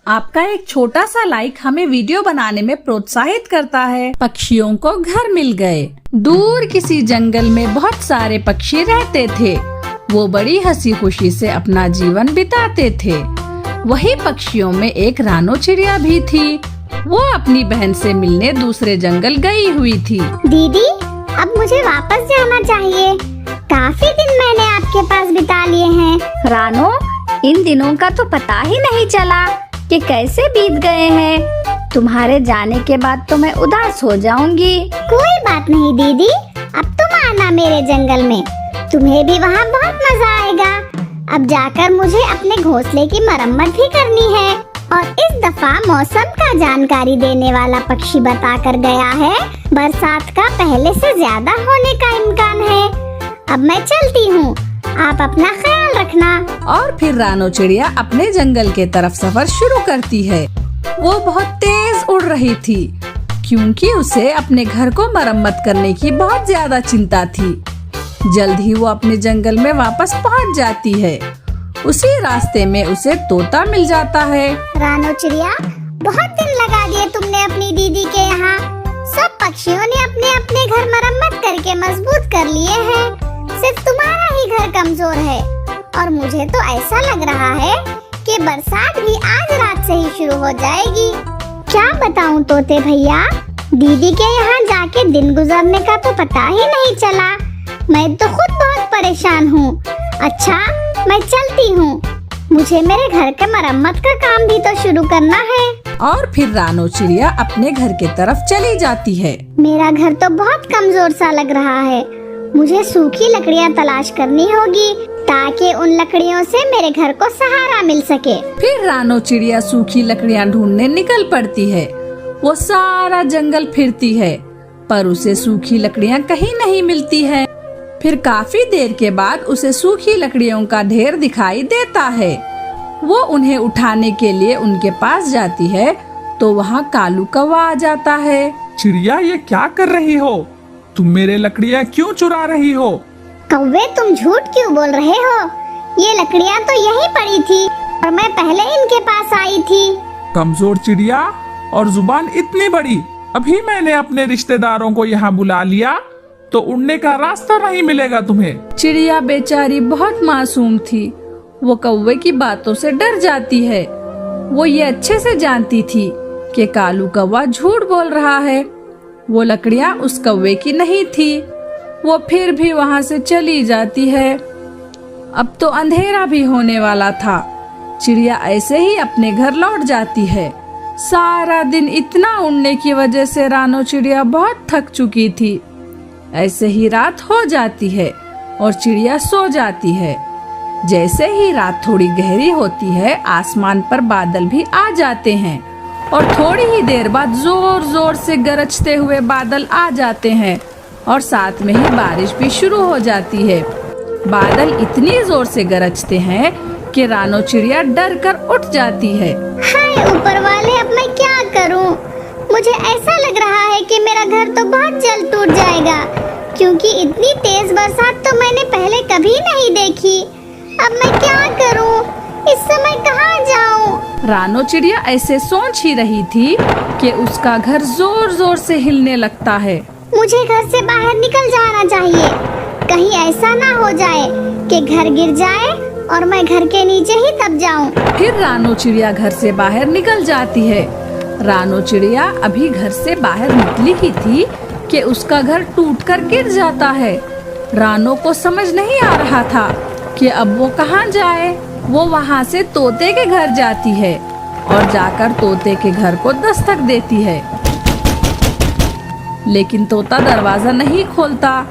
आपका एक छोटा सा लाइक हमें वीडियो बनाने में प्रोत्साहित करता है। पक्षियों को घर मिल गए। दूर किसी जंगल में बहुत सारे पक्षी रहते थे। वो बड़ी हंसी खुशी से अपना जीवन बिताते थे। वही पक्षियों में एक रानो चिड़िया भी थी। वो अपनी बहन से मिलने दूसरे जंगल गई हुई थी। दीदी, अब मुझे वापस जाना चाहिए। काफी दिन मैंने आपके पास बिता लिए हैं। रानो, इन दिनों का तो पता ही नहीं चला कि कैसे बीत गए हैं। तुम्हारे जाने के बाद तो मैं उदास हो जाऊंगी। कोई बात नहीं दीदी, अब तुम आना मेरे जंगल में। तुम्हें भी वहाँ बहुत मजा आएगा। अब जाकर मुझे अपने घोंसले की मरम्मत भी करनी है। और इस दफा मौसम का जानकारी देने वाला पक्षी बताकर गया है, बरसात का पहले से ज्यादा होने का इम्कान है। अब मैं चलती हूँ, आप अपना ख्याल रखना। और फिर रानो चिड़िया अपने जंगल के तरफ सफर शुरू करती है। वो बहुत तेज उड़ रही थी क्योंकि उसे अपने घर को मरम्मत करने की बहुत ज्यादा चिंता थी। जल्द ही वो अपने जंगल में वापस पहुंच जाती है। उसी रास्ते में उसे तोता मिल जाता है। रानो चिड़िया, बहुत दिन लगा दिए तुमने अपनी दीदी के यहाँ। सब पक्षियों ने अपने अपने घर मरम्मत करके मजबूत कर लिए हैं। सिर्फ तुम्हारा ही घर कमजोर है। और मुझे तो ऐसा लग रहा है कि बरसात भी आज रात से ही शुरू हो जाएगी। क्या बताऊँ तोते भैया, दीदी के यहाँ जाके दिन गुजरने का तो पता ही नहीं चला। मैं तो खुद बहुत परेशान हूँ। अच्छा, मैं चलती हूँ। मुझे मेरे घर के मरम्मत का काम भी तो शुरू करना है। और फिर रानो चिड़िया अपने घर के तरफ चली जाती है। मेरा घर तो बहुत कमजोर सा लग रहा है। मुझे सूखी लकड़ियाँ तलाश करनी होगी ताकि उन लकड़ियों से मेरे घर को सहारा मिल सके। फिर रानो चिड़िया सूखी लकड़ियाँ ढूंढने निकल पड़ती है। वो सारा जंगल फिरती है पर उसे सूखी लकड़ियाँ कहीं नहीं मिलती है। फिर काफी देर के बाद उसे सूखी लकड़ियों का ढेर दिखाई देता है। वो उन्हें उठाने के लिए उनके पास जाती है तो वहाँ कालू कौवा आ जाता है। चिड़िया, ये क्या कर रही हो? तुम मेरे लकड़ियाँ क्यों चुरा रही हो? कौवे, तुम झूठ क्यों बोल रहे हो? ये लकड़ियाँ तो यहीं पड़ी थी और मैं पहले इनके पास आई थी। कमजोर चिड़िया और जुबान इतनी बड़ी। अभी मैंने अपने रिश्तेदारों को यहाँ बुला लिया तो उड़ने का रास्ता नहीं मिलेगा तुम्हें। चिड़िया बेचारी बहुत मासूम थी। वो कौवे की बातों से डर जाती है। वो ये अच्छे से जानती थी कि कालू कौवा झूठ बोल रहा है। वो लकड़ियाँ उस कौवे की नहीं थी। वो फिर भी वहाँ से चली जाती है। अब तो अंधेरा भी होने वाला था। चिड़िया ऐसे ही अपने घर लौट जाती है। सारा दिन इतना उड़ने की वजह से रानो चिड़िया बहुत थक चुकी थी। ऐसे ही रात हो जाती है और चिड़िया सो जाती है। जैसे ही रात थोड़ी गहरी होती है, आसमान पर बादल भी आ जाते हैं और थोड़ी ही देर बाद जोर जोर से गरजते हुए बादल आ जाते हैं और साथ में ही बारिश भी शुरू हो जाती है। बादल इतनी जोर से गरजते हैं कि रानो चिड़िया डर कर उठ जाती है। हाय ऊपर वाले, अब मैं क्या करूं? मुझे ऐसा लग रहा है कि मेरा घर तो बहुत जल्द टूट जाएगा क्योंकि इतनी तेज बरसात तो मैंने पहले कभी नहीं देखी। अब मैं क्या करूं? इस समय कहाँ जाऊं? रानो चिड़िया ऐसे सोच ही रही थी कि उसका घर जोर जोर से हिलने लगता है। मुझे घर से बाहर निकल जाना चाहिए। कहीं ऐसा ना हो जाए कि घर गिर जाए और मैं घर के नीचे ही दब जाऊं। फिर रानो चिड़िया घर से बाहर निकल जाती है। रानो चिड़िया अभी घर से बाहर निकली ही थी कि उसका घर टूटकर गिर जाता है। रानो को समझ नहीं आ रहा था कि अब वो कहाँ जाए। वो वहाँ से तोते के घर जाती है और जाकर तोते के घर को दस्तक देती है, लेकिन तोता दरवाजा नहीं खोलता।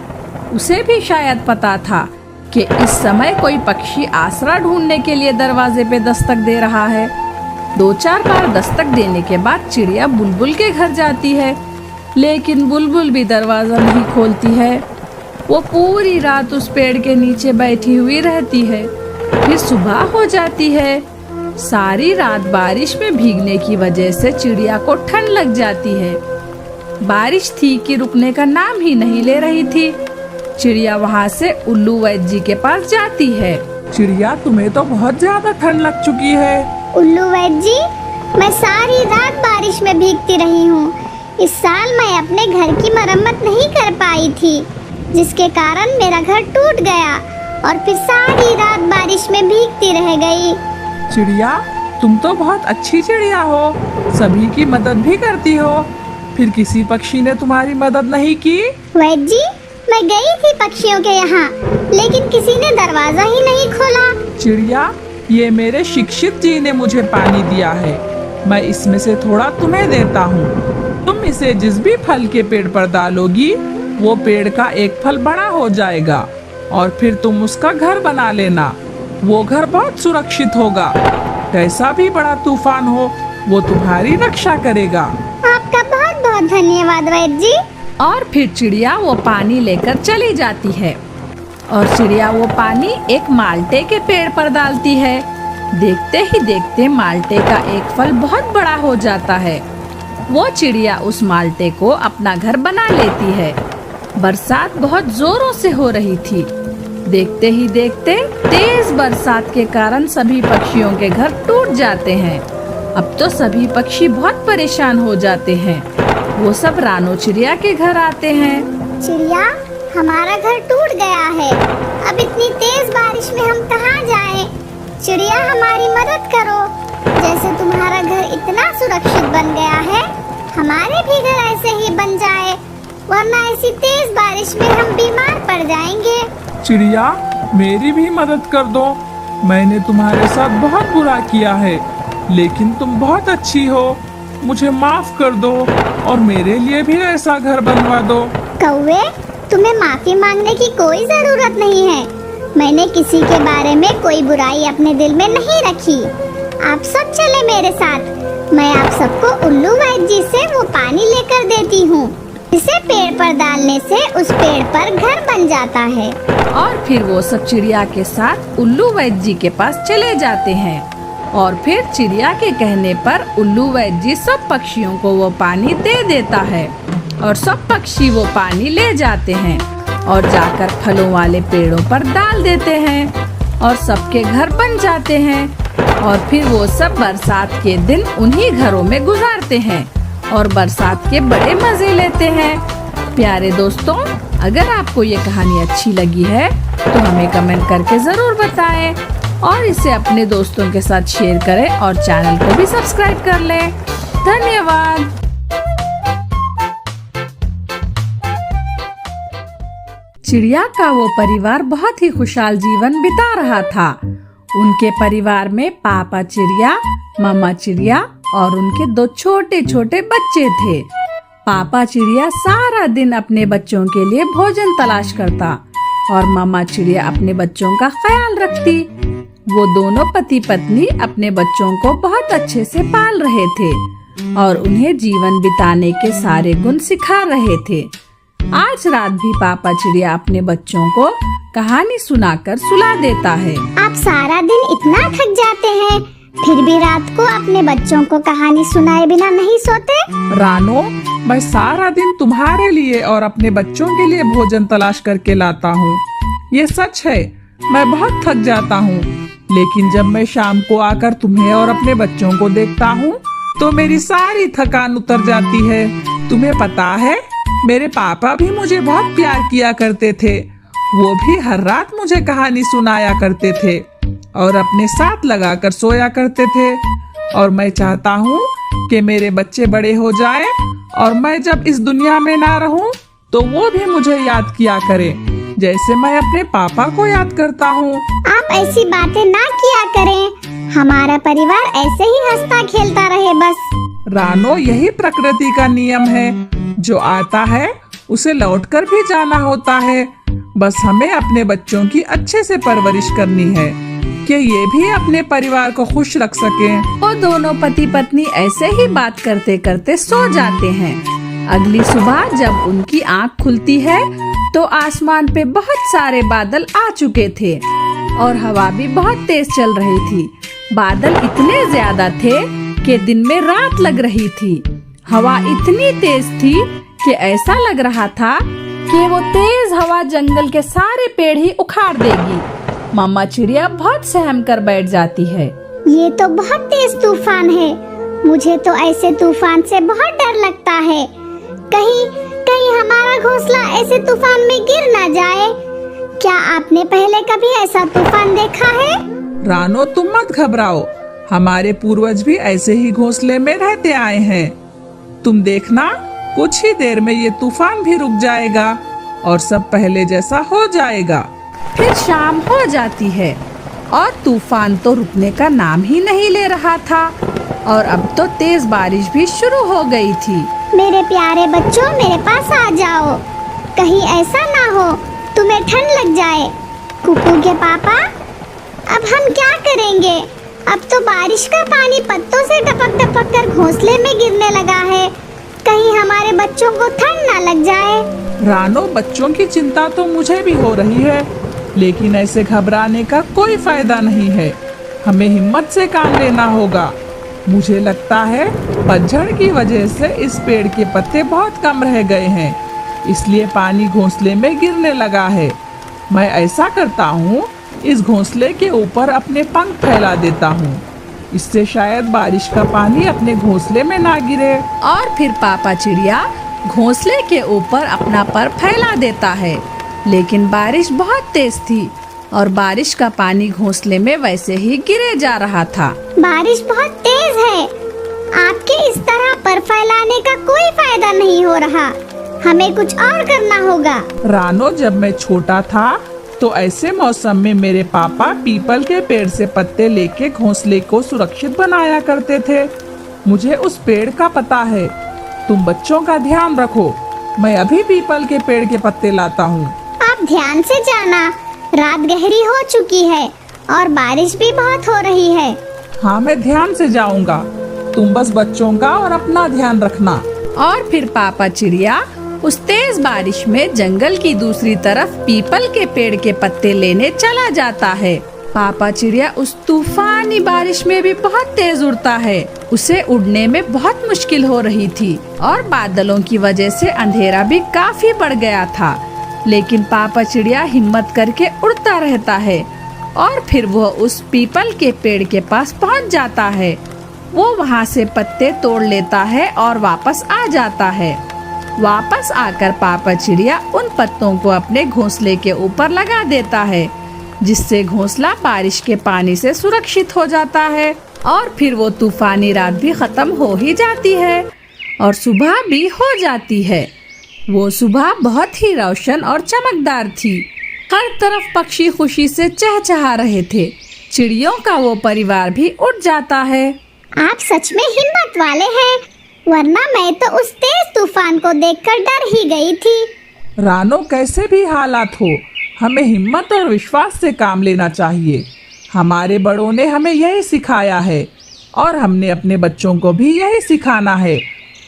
उसे भी शायद पता था कि इस समय कोई पक्षी आसरा ढूंढने के लिए दरवाजे पे दस्तक दे रहा है। 2-4 बार दस्तक देने के बाद चिड़िया बुलबुल के घर जाती है, लेकिन बुलबुल भी दरवाजा नहीं खोलती है। वो पूरी रात उस पेड़ के नीचे बैठी हुई रहती है। फिर सुबह हो जाती है। सारी रात बारिश में भीगने की वजह से चिड़िया को ठंड लग जाती है। बारिश थी कि रुकने का नाम ही नहीं ले रही थी। चिड़िया वहाँ से उल्लू वैद्य जी के पास जाती है। चिड़िया, तुम्हें तो बहुत ज्यादा ठंड लग चुकी है। उल्लू वैद्य जी, मैं सारी रात बारिश में भीगती रही हूँ। इस साल मैं अपने घर की मरम्मत नहीं कर पाई थी, जिसके कारण मेरा घर टूट गया और फिर सारी रात बारिश में भीगती रह गई। चिड़िया, तुम तो बहुत अच्छी चिड़िया हो, सभी की मदद भी करती हो। फिर किसी पक्षी ने तुम्हारी मदद नहीं की? वैद्य जी, मैं गई थी पक्षियों के यहाँ, लेकिन किसी ने दरवाजा ही नहीं खोला। चिड़िया, ये मेरे शिक्षित जी ने मुझे पानी दिया है, मैं इसमें से थोड़ा तुम्हें देता हूँ। तुम इसे जिस भी फल के पेड़ पर डालोगी, वो पेड़ का एक फल बड़ा हो जाएगा और फिर तुम उसका घर बना लेना। वो घर बहुत सुरक्षित होगा, कैसा भी बड़ा तूफान हो वो तुम्हारी रक्षा करेगा। आपका बहुत बहुत धन्यवाद वैद्य जी। और फिर चिड़िया वो पानी लेकर चली जाती है और चिड़िया वो पानी एक माल्टे के पेड़ पर डालती है। देखते ही देखते माल्टे का एक फल बहुत बड़ा हो जाता है। वो चिड़िया उस माल्टे को अपना घर बना लेती है। बरसात बहुत जोरों से हो रही थी। देखते ही देखते तेज बरसात के कारण सभी पक्षियों के घर टूट जाते हैं। अब तो सभी पक्षी बहुत परेशान हो जाते हैं। वो सब रानो चिड़िया के घर आते हैं। चिड़िया, हमारा घर टूट गया है, अब इतनी तेज बारिश में हम कहाँ जाएं? चिड़िया, हमारी मदद करो। जैसे तुम्हारा घर इतना सुरक्षित बन गया है, हमारे भी घर ऐसे ही बन जाए, वरना ऐसी तेज बारिश में हम बीमार पड़ जाएंगे। चिड़िया, मेरी भी मदद कर दो। मैंने तुम्हारे साथ बहुत बुरा किया है, लेकिन तुम बहुत अच्छी हो। मुझे माफ कर दो और मेरे लिए भी ऐसा घर बनवा दो। कौवे, तुम्हें माफी मांगने की कोई जरूरत नहीं है। मैंने किसी के बारे में कोई बुराई अपने दिल में नहीं रखी। आप सब चले मेरे साथ, मैं आप सबको उल्लू वैद्य जी से वो पानी लेकर देती हूँ। इसे पेड़ पर डालने से उस पेड़ पर घर बन जाता है। और फिर वो सब चिड़िया के साथ उल्लू वैद्य जी के पास चले जाते हैं और फिर चिड़िया के कहने पर उल्लू वैद्य जी सब पक्षियों को वो पानी दे देता है और सब पक्षी वो पानी ले जाते हैं और जाकर फलों वाले पेड़ों पर डाल देते हैं और सबके घर बन जाते हैं। और फिर वो सब बरसात के दिन उन्हीं घरों में गुजारते हैं और बरसात के बड़े मजे लेते हैं। प्यारे दोस्तों, अगर आपको ये कहानी अच्छी लगी है तो हमें कमेंट करके जरूर बताएं और इसे अपने दोस्तों के साथ शेयर करें और चैनल को भी सब्सक्राइब कर लें। धन्यवाद। चिड़िया का वो परिवार बहुत ही खुशहाल जीवन बिता रहा था। उनके परिवार में पापा चिड़िया, मामा चिड़िया और उनके 2 छोटे छोटे बच्चे थे। पापा चिड़िया सारा दिन अपने बच्चों के लिए भोजन तलाश करता और मामा चिड़िया अपने बच्चों का ख्याल रखती। वो दोनों पति पत्नी अपने बच्चों को बहुत अच्छे से पाल रहे थे और उन्हें जीवन बिताने के सारे गुण सिखा रहे थे। आज रात भी पापा चिड़िया अपने बच्चों को कहानी सुनाकर सुला देता है। आप सारा दिन इतना थक जाते हैं, फिर भी रात को अपने बच्चों को कहानी सुनाए बिना नहीं सोते? रानो, मैं सारा दिन तुम्हारे लिए और अपने बच्चों के लिए भोजन तलाश करके लाता हूँ। ये सच है, मैं बहुत थक जाता हूँ, लेकिन जब मैं शाम को आकर तुम्हें और अपने बच्चों को देखता हूँ तो मेरी सारी थकान उतर जाती है। तुम्हें पता है, मेरे पापा भी मुझे बहुत प्यार किया करते थे। वो भी हर रात मुझे कहानी सुनाया करते थे और अपने साथ लगाकर सोया करते थे। और मैं चाहता हूँ कि मेरे बच्चे बड़े हो जाएं और मैं जब इस दुनिया में ना रहूं तो वो भी मुझे याद किया करें, जैसे मैं अपने पापा को याद करता हूँ। आप ऐसी बातें ना किया करें, हमारा परिवार ऐसे ही हंसता खेलता रहे बस। रानो, यही प्रकृति का नियम है, जो आता है उसे लौटकर भी जाना होता है। बस हमें अपने बच्चों की अच्छे से परवरिश करनी है कि ये भी अपने परिवार को खुश रख सकें। वो दोनों पति पत्नी ऐसे ही बात करते करते सो जाते हैं। अगली सुबह जब उनकी आँख खुलती है तो आसमान पे बहुत सारे बादल आ चुके थे और हवा भी बहुत तेज चल रही थी। बादल इतने ज्यादा थे कि दिन में रात लग रही थी। हवा इतनी तेज थी कि ऐसा लग रहा था कि वो तेज हवा जंगल के सारे पेड़ ही उखाड़ देगी। मामा चिड़िया बहुत सहम कर बैठ जाती है। ये तो बहुत तेज तूफान है, मुझे तो ऐसे तूफान से बहुत डर लगता है। कहीं कहीं हमारा घोंसला ऐसे तूफान में गिर ना जाए। क्या आपने पहले कभी ऐसा तूफान देखा है? रानो, तुम मत घबराओ, हमारे पूर्वज भी ऐसे ही घोंसले में रहते आए हैं। तुम देखना, कुछ ही देर में ये तूफान भी रुक जाएगा और सब पहले जैसा हो जाएगा। फिर शाम हो जाती है और तूफान तो रुकने का नाम ही नहीं ले रहा था और अब तो तेज बारिश भी शुरू हो गई थी। मेरे प्यारे बच्चों, मेरे पास आ जाओ। कहीं ऐसा ना हो तुम्हें ठंड लग जाए। कुकू के पापा, अब हम क्या करेंगे? अब तो बारिश का पानी पत्तों से टपक टपक कर घोंसले में गिरने लगा है। कहीं हमारे बच्चों को ठंड ना लग जाए। रानो, बच्चों की चिंता तो मुझे भी हो रही है, लेकिन ऐसे घबराने का कोई फायदा नहीं है। हमें हिम्मत से काम लेना होगा। मुझे लगता है पतझड़ की वजह से इस पेड़ के पत्ते बहुत कम रह गए हैं, इसलिए पानी घोंसले में गिरने लगा है। मैं ऐसा करता हूँ, इस घोंसले के ऊपर अपने पंख फैला देता हूँ, इससे शायद बारिश का पानी अपने घोंसले में ना गिरे। और फिर पापा चिड़िया घोंसले के ऊपर अपना पर फैला देता है, लेकिन बारिश बहुत तेज थी और बारिश का पानी घोंसले में वैसे ही गिरे जा रहा था। बारिश बहुत तेज है। आपके इस तरह पर फैलाने का कोई फायदा नहीं हो रहा। हमें कुछ और करना होगा। रानो, जब मैं छोटा था तो ऐसे मौसम में मेरे पापा पीपल के पेड़ से पत्ते लेके घोंसले को सुरक्षित बनाया करते थे। मुझे उस पेड़ का पता है। तुम बच्चों का ध्यान रखो, मैं अभी पीपल के पेड़ के पत्ते लाता हूँ। आप ध्यान से जाना, रात गहरी हो चुकी है और बारिश भी बहुत हो रही है। हाँ, मैं ध्यान से जाऊंगा। तुम बस बच्चों का और अपना ध्यान रखना। और फिर पापा चिड़िया उस तेज बारिश में जंगल की दूसरी तरफ पीपल के पेड़ के पत्ते लेने चला जाता है। पापा चिड़िया उस तूफानी बारिश में भी बहुत तेज उड़ता है। उसे उड़ने में बहुत मुश्किल हो रही थी और बादलों की वजह से अंधेरा भी काफी बढ़ गया था, लेकिन पापा चिड़िया हिम्मत करके उड़ता रहता है और फिर वह उस पीपल के पेड़ के पास पहुंच जाता है। वो वहां से पत्ते तोड़ लेता है और वापस आ जाता है। वापस आकर पापा चिड़िया उन पत्तों को अपने घोंसले के ऊपर लगा देता है, जिससे घोंसला बारिश के पानी से सुरक्षित हो जाता है। और फिर वो तूफानी रात भी खत्म हो ही जाती है और सुबह भी हो जाती है। वो सुबह बहुत ही रोशन और चमकदार थी। हर तरफ पक्षी खुशी से चहचहा रहे थे। चिड़ियों का वो परिवार भी उड़ जाता है। आप सच में हिम्मत वाले हैं, वरना मैं तो उस तेज तूफान को देखकर डर ही गई थी। रानो, कैसे भी हालात हो, हमें हिम्मत और विश्वास से काम लेना चाहिए। हमारे बड़ों ने हमें यही सिखाया है और हमने अपने बच्चों को भी यही सिखाना है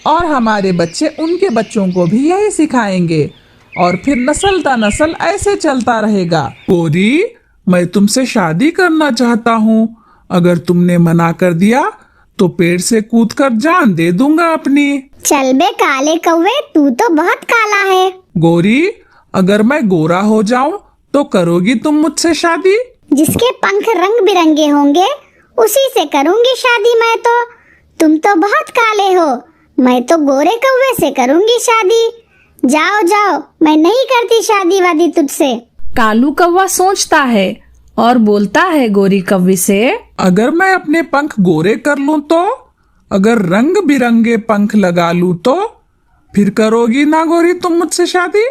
और हमारे बच्चे उनके बच्चों को भी यही सिखाएंगे और फिर नस्ल दर नस्ल ऐसे चलता रहेगा। गौरी, मैं तुमसे शादी करना चाहता हूँ। अगर तुमने मना कर दिया तो पेड़ से कूदकर जान दे दूंगा अपनी। चल बे काले कौवे, तू तो बहुत काला है। गौरी, अगर मैं गोरा हो जाऊं तो करोगी तुम मुझसे शादी? जिसके पंख रंग बिरंगे होंगे उसी से करूंगी शादी मैं तो। तुम तो बहुत काले हो, मैं तो गोरे कौवे से करूंगी शादी। जाओ जाओ, मैं नहीं करती शादी वादी तुझसे। कालू कौवा सोचता है और बोलता है गोरी कौवी से, अगर मैं अपने पंख गोरे कर लूं तो, अगर रंग बिरंगे पंख लगा लूं तो फिर करोगी ना गोरी तुम मुझसे शादी?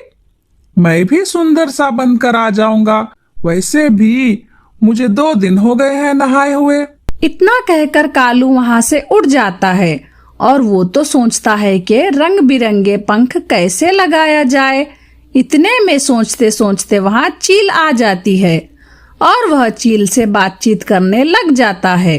मैं भी सुंदर सा बनकर आ जाऊंगा। वैसे भी मुझे 2 दिन हो गए हैं नहाए हुए। इतना कहकर कालू वहाँ से उड़ जाता है और वो तो सोचता है कि रंग बिरंगे पंख कैसे लगाया जाए। इतने में सोचते सोचते वहाँ चील आ जाती है और वह चील से बातचीत करने लग जाता है।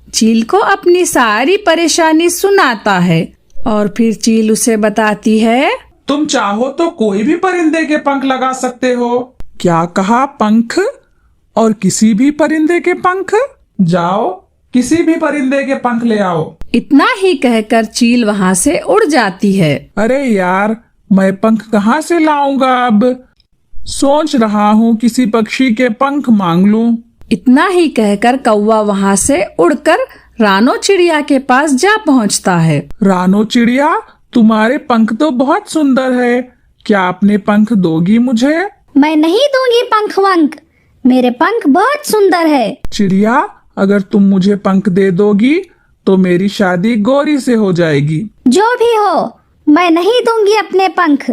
चील को अपनी सारी परेशानी सुनाता है और फिर चील उसे बताती है, तुम चाहो तो कोई भी परिंदे के पंख लगा सकते हो। क्या कहा? पंख? और किसी भी परिंदे के पंख? जाओ किसी भी परिंदे के पंख ले आओ। इतना ही कहकर चील वहाँ से उड़ जाती है। अरे यार, मैं पंख कहाँ से लाऊंगा अब? सोच रहा हूँ किसी पक्षी के पंख मांग लूं। इतना ही कहकर कौवा वहाँ से उड़कर रानो चिड़िया के पास जा पहुंचता है। रानो चिड़िया, तुम्हारे पंख तो बहुत सुंदर है, क्या अपने पंख दोगी मुझे? मैं नहीं दूंगी पंख वंख, मेरे पंख बहुत सुंदर है। चिड़िया, अगर तुम मुझे पंख दे दोगी तो मेरी शादी गौरी से हो जाएगी। जो भी हो, मैं नहीं दूंगी अपने पंख,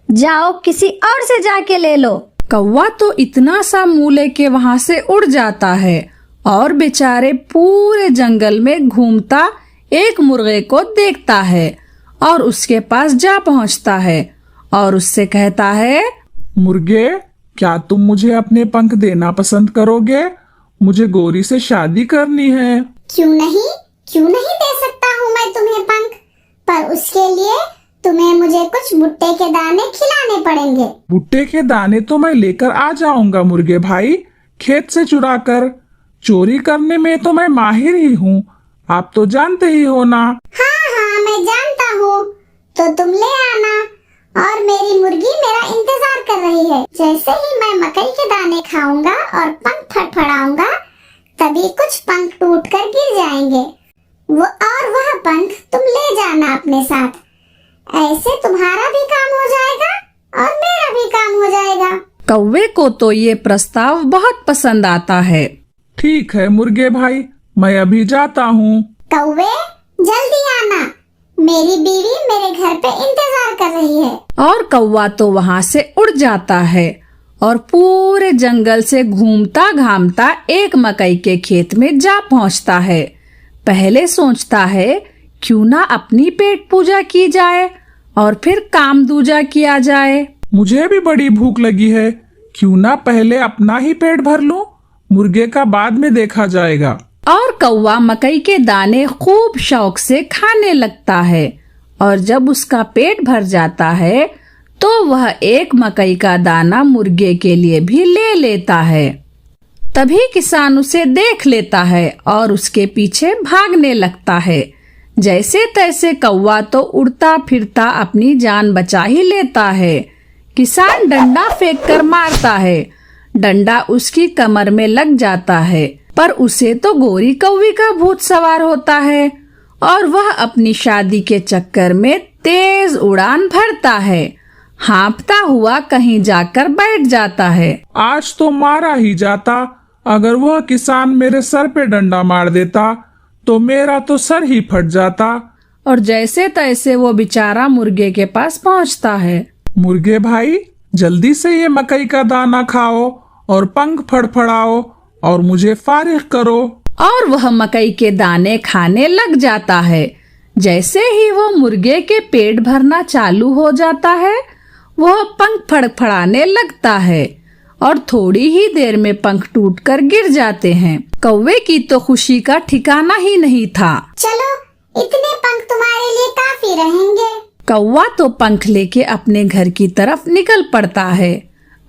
जाओ किसी और से जाके ले लो। कौवा तो इतना सा मुंह लेके वहाँ से उड़ जाता है और बेचारे पूरे जंगल में घूमता एक मुर्गे को देखता है और उसके पास जा पहुँचता है और उससे कहता है, मुर्गे, क्या तुम मुझे अपने पंख देना पसंद करोगे? मुझे गौरी से शादी करनी है। क्यों नहीं दे सकता हूँ मैं तुम्हें पंख, पर उसके लिए तुम्हें मुझे कुछ भुट्टे के दाने खिलाने पड़ेंगे। भुट्टे के दाने तो मैं लेकर आ जाऊंगा मुर्गे भाई, खेत से चुरा कर। चोरी करने में तो मैं माहिर ही हूँ, आप तो जानते ही हो ना। हाँ, मैं जानता हूँ, तो तुम ले आना। और मेरी मुर्गी मेरा इंतजार कर रही है। जैसे ही मैं मकई के दाने खाऊंगा और पंख फड़फड़ाऊंगा, तभी कुछ पंख टूट कर गिर जाएंगे। वह पंख तुम ले जाना अपने साथ। ऐसे तुम्हारा भी काम हो जाएगा और मेरा भी काम हो जाएगा। कौवे को तो ये प्रस्ताव बहुत पसंद आता है। ठीक है मुर्गे भाई, मैं अभी जाता हूँ। कौवे, जल्दी आना, मेरी बीवी मेरे घर पे इंतजार कर रही है। और कौवा तो वहाँ से उड़ जाता है और पूरे जंगल से घूमता घामता एक मकई के खेत में जा पहुँचता है। पहले सोचता है क्यों ना अपनी पेट पूजा की जाए और फिर काम दूजा किया जाए। मुझे भी बड़ी भूख लगी है, क्यों ना पहले अपना ही पेट भर लूं, मुर्गे का बाद में देखा जाएगा। और कौवा मकई के दाने खूब शौक से खाने लगता है और जब उसका पेट भर जाता है तो वह एक मकई का दाना मुर्गे के लिए भी ले लेता है। तभी किसान उसे देख लेता है और उसके पीछे भागने लगता है। जैसे तैसे कौवा तो उड़ता फिरता अपनी जान बचा ही लेता है। किसान डंडा फेंक कर मारता है, डंडा उसकी कमर में लग जाता है, पर उसे तो गोरी कौवी का भूत सवार होता है और वह अपनी शादी के चक्कर में तेज उड़ान भरता है, हाँफता हुआ कहीं जाकर बैठ जाता है। आज तो मारा ही जाता, अगर वह किसान मेरे सर पे डंडा मार देता तो मेरा तो सर ही फट जाता। और जैसे तैसे वो बेचारा मुर्गे के पास पहुंचता है। मुर्गे भाई, जल्दी से ये मकई का दाना खाओ और पंख फड़फड़ाओ और मुझे फारिग करो। और वह मकई के दाने खाने लग जाता है। जैसे ही वो मुर्गे के पेट भरना चालू हो जाता है, वह पंख फड़फड़ाने लगता है और थोड़ी ही देर में पंख टूटकर गिर जाते हैं। कौवे की तो खुशी का ठिकाना ही नहीं था। चलो, इतने पंख तुम्हारे लिए काफी रहेंगे। कौवा तो पंख लेके अपने घर की तरफ निकल पड़ता है।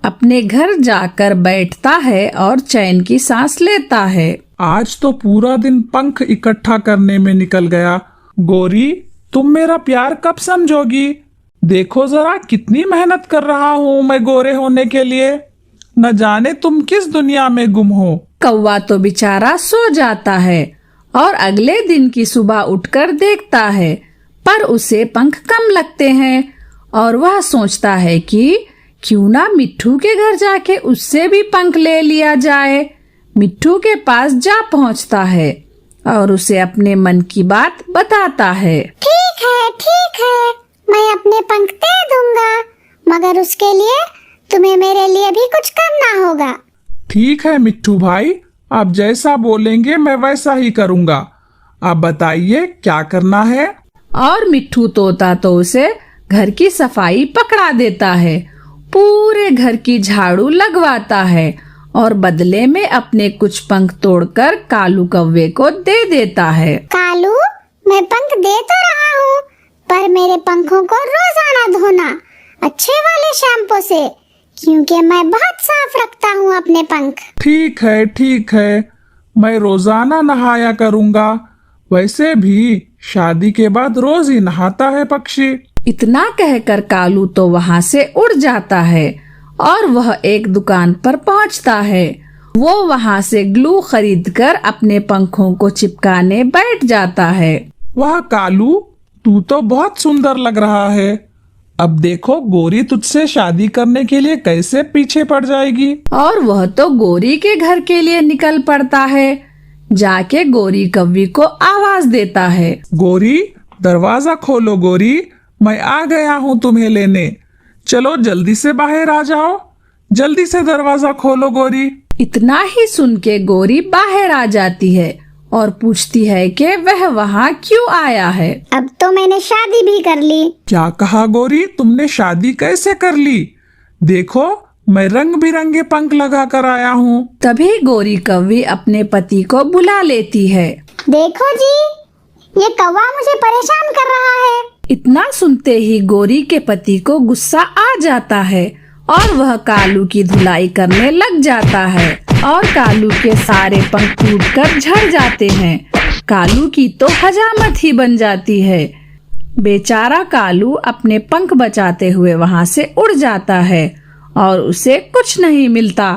अपने घर जाकर बैठता है और चैन की सांस लेता है। आज तो पूरा दिन पंख इकट्ठा करने में निकल गया। गोरी, तुम मेरा प्यार कब समझोगी? देखो जरा कितनी मेहनत कर रहा हूँ मैं गोरे होने के लिए। न जाने तुम किस दुनिया में गुम हो। कौवा तो बेचारा सो जाता है और अगले दिन की सुबह उठकर देखता है, पर उसे पंख कम लगते हैं और वह सोचता है कि क्यों ना मिट्ठू के घर जाके उससे भी पंख ले लिया जाए। मिट्ठू के पास जा पहुंचता है और उसे अपने मन की बात बताता है। ठीक है, मैं अपने पंख दे दूंगा, मगर उसके लिए तुम्हें मेरे लिए भी कुछ करना होगा। ठीक है मिट्ठू भाई, आप जैसा बोलेंगे मैं वैसा ही करूँगा। आप बताइए क्या करना है। और मिट्ठू तोता तो उसे घर की सफाई पकड़ा देता है, पूरे घर की झाड़ू लगवाता है और बदले में अपने कुछ पंख तोड़कर कालू कौवे को दे देता है। कालू, मैं पंख दे तो रहा हूँ, पर मेरे पंखों को रोजाना धोना अच्छे वाले शैम्पू से, क्योंकि मैं बहुत साफ रखता हूँ अपने पंख। ठीक है, मैं रोजाना नहाया करूँगा। वैसे भी शादी के बाद रोज ही नहाता है पक्षी। इतना कहकर कालू तो वहाँ से उड़ जाता है और वह एक दुकान पर पहुँचता है वो वहाँ से ग्लू खरीदकर अपने पंखों को चिपकाने बैठ जाता है। वाह कालू, तू तो बहुत सुंदर लग रहा है। अब देखो गोरी तुझसे शादी करने के लिए कैसे पीछे पड़ जाएगी। और वह तो गोरी के घर के लिए निकल पड़ता है। जाके गोरी कौवी को आवाज देता है, गोरी दरवाजा खोलो गोरी, मैं आ गया हूँ तुम्हें लेने। चलो जल्दी से बाहर आ जाओ, जल्दी से दरवाजा खोलो गोरी। इतना ही सुन के गोरी बाहर आ जाती है और पूछती है कि वह वहाँ क्यों आया है। अब तो मैंने शादी भी कर ली। क्या कहा गोरी, तुमने शादी कैसे कर ली? देखो मैं रंग बिरंगे पंख लगा कर आया हूँ। तभी गोरी कौवी अपने पति को बुला लेती है। देखो जी, ये कौवा मुझे परेशान कर रहा है। इतना सुनते ही गोरी के पति को गुस्सा आ जाता है और वह कालू की धुलाई करने लग जाता है और कालू के सारे पंख टूटकर झड़ जाते हैं। कालू की तो हजामत ही बन जाती है। बेचारा कालू अपने पंख बचाते हुए वहाँ से उड़ जाता है और उसे कुछ नहीं मिलता।